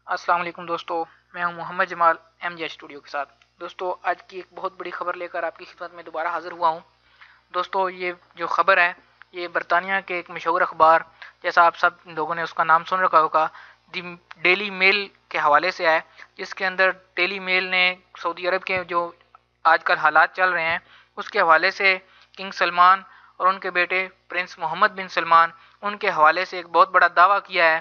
السلام علیکم دوستو، میں ہوں محمد جمال ایم جی اسٹوڈیو کے ساتھ۔ دوستو آج کی ایک بہت بڑی خبر لے کر آپ کی خدمت میں دوبارہ حاضر ہوا ہوں۔ دوستو یہ جو خبر ہے یہ برطانیہ کے ایک مشہور اخبار، جیسا آپ سب لوگوں نے اس کا نام سن رکھا ہوگا، دی ڈیلی میل کے حوالے سے ہے، جس کے اندر ڈیلی میل نے سعودی عرب کے جو آج کل حالات چل رہے ہیں اس کے حوالے سے کنگ سلمان اور ان کے بیٹے پرنس محمد بن سلمان ان کے حوالے سے ایک بہت بڑا دعویٰ کیا ہے۔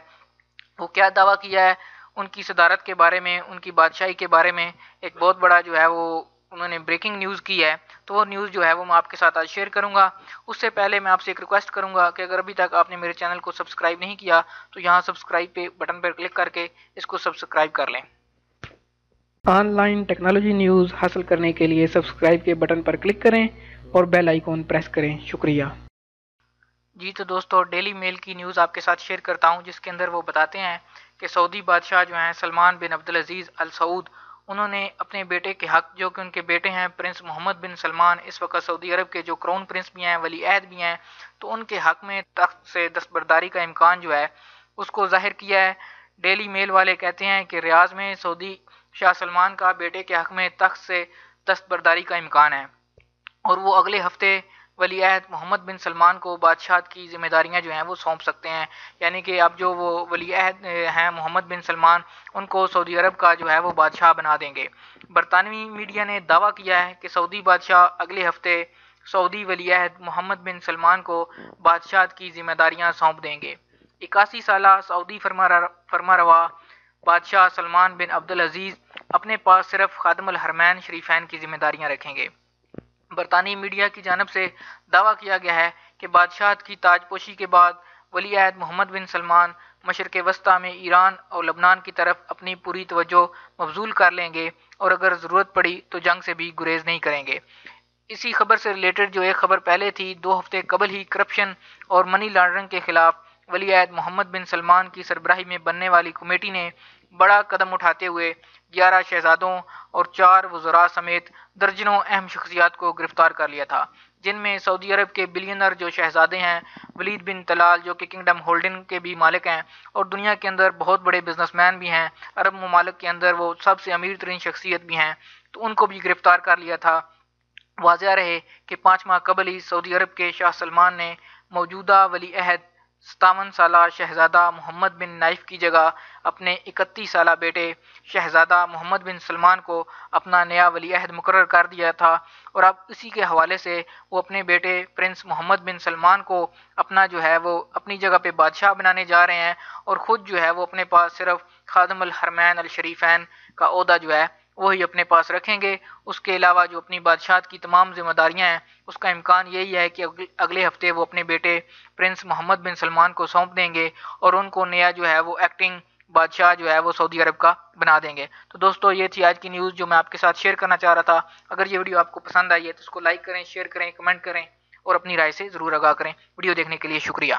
وہ کیا دعویٰ کیا ہے؟ ان کی صدارت کے بارے میں، ان کی بادشاہی کے بارے میں ایک بہت بڑا جو ہے وہ انہوں نے بریکنگ نیوز کی ہے۔ تو وہ نیوز جو ہے وہ میں آپ کے ساتھ آج شیئر کروں گا۔ اس سے پہلے میں آپ سے ایک ریکویسٹ کروں گا کہ اگر ابھی تک آپ نے میرے چینل کو سبسکرائب نہیں کیا تو یہاں سبسکرائب پہ بٹن پر کلک کر کے اس کو سبسکرائب کر لیں۔ آن لائن ٹیکنالوجی نیوز حاصل کرنے کے لیے سبسکرائب کے بٹن پر کلک کریں اور بیل آئیکن پریس کریں۔ شکریہ۔ جی تو دوستو ڈیلی میل کی نیوز آپ کے ساتھ شیئر کرتا ہوں، جس کے اندر وہ بتاتے ہیں کہ سعودی بادشاہ جو ہیں سلمان بن عبدالعزیز ال سعود، انہوں نے اپنے بیٹے کے حق، جو کہ ان کے بیٹے ہیں پرنس محمد بن سلمان، اس وقت سعودی عرب کے جو کراؤن پرنس بھی ہیں، ولی عہد بھی ہیں، تو ان کے حق میں تخت سے دستبرداری کا امکان جو ہے اس کو ظاہر کیا ہے۔ ڈیلی میل والے کہتے ہیں کہ ریاض میں سعودی شاہ سلمان کا بیٹے کے حق میں تخت سے دستبرداری کا امکان ہے، اور وہ اگلے ہفتے ولی عہد محمد بن سلمان کو بادشاہت کی ذمہ داریاں جو ہیں وہ سونپ سکتے ہیں۔ یعنی کہ اب جو وہ ولی عہد ہیں محمد بن سلمان، ان کو سعودی عرب کا جو ہے وہ بادشاہ بنا دیں گے۔ برطانوی میڈیا نے دعویٰ کیا ہے کہ سعودی بادشاہ اگلے ہفتے سعودی ولی عہد محمد بن سلمان کو بادشاہت کی ذمہ داریاں سونپ دیں گے۔ 81 سالہ سعودی فرمانروا بادشاہ سلمان بن عبدالعزیز اپنے پاس صرف خادم الحرمین شریفین کی ذمہ داریاں رکھیں گے۔ برطانوی میڈیا کی جانب سے دعویٰ کیا گیا ہے کہ بادشاہت کی تاج پوشی کے بعد ولی عہد محمد بن سلمان مشرق وسطیٰ میں ایران اور لبنان کی طرف اپنی پوری توجہ مبذول کر لیں گے، اور اگر ضرورت پڑی تو جنگ سے بھی گریز نہیں کریں گے۔ اسی خبر سے ریلیٹڈ جو ایک خبر پہلے تھی، 2 ہفتے قبل ہی کرپشن اور منی لانڈرنگ کے خلاف ولی عہد محمد بن سلمان کی سربراہی میں بننے والی کمیٹی نے بڑا قدم اٹھاتے ہوئے 11 شہزادوں اور 4 وزراء سمیت درجنوں اہم شخصیات کو گرفتار کر لیا تھا، جن میں سعودی عرب کے بلینئر جو شہزادے ہیں ولید بن طلال، جو کہ کنگڈم ہولڈنگ کے بھی مالک ہیں اور دنیا کے اندر بہت بڑے بزنس مین بھی ہیں، عرب ممالک کے اندر وہ سب سے امیر ترین شخصیت بھی ہیں، تو ان کو بھی گرفتار کر لیا تھا۔ واضح رہے کہ 5 ماہ قبل ہی سعودی عرب کے شاہ سلمان نے موجودہ ولی عہد 57 سالہ شہزادہ محمد بن نائف کی جگہ اپنے 31 سالہ بیٹے شہزادہ محمد بن سلمان کو اپنا نیا ولی عہد مقرر کر دیا تھا، اور اب اسی کے حوالے سے وہ اپنے بیٹے پرنس محمد بن سلمان کو اپنا جو ہے وہ اپنی جگہ پہ بادشاہ بنانے جا رہے ہیں، اور خود جو ہے وہ اپنے پاس صرف خادم الحرمین الشریفین کا عہدہ جو ہے وہی اپنے پاس رکھیں گے۔ اس کے علاوہ جو اپنی بادشاہت کی تمام ذمہ داریاں ہیں اس کا امکان یہی ہے کہ اگلے ہفتے وہ اپنے بیٹے پرنس محمد بن سلمان کو سونپ دیں گے، اور ان کو نیا جو ہے وہ ایکٹنگ بادشاہ جو ہے وہ سعودی عرب کا بنا دیں گے۔ تو دوستو یہ تھی آج کی نیوز جو میں آپ کے ساتھ شیئر کرنا چاہ رہا تھا۔ اگر یہ ویڈیو آپ کو پسند آئی ہے تو اس کو لائک کریں، شیئر کریں، کمنٹ کریں اور اپنی رائے سے ضرور آگاہ کریں۔ ویڈیو دیکھنے کے لیے شکریہ۔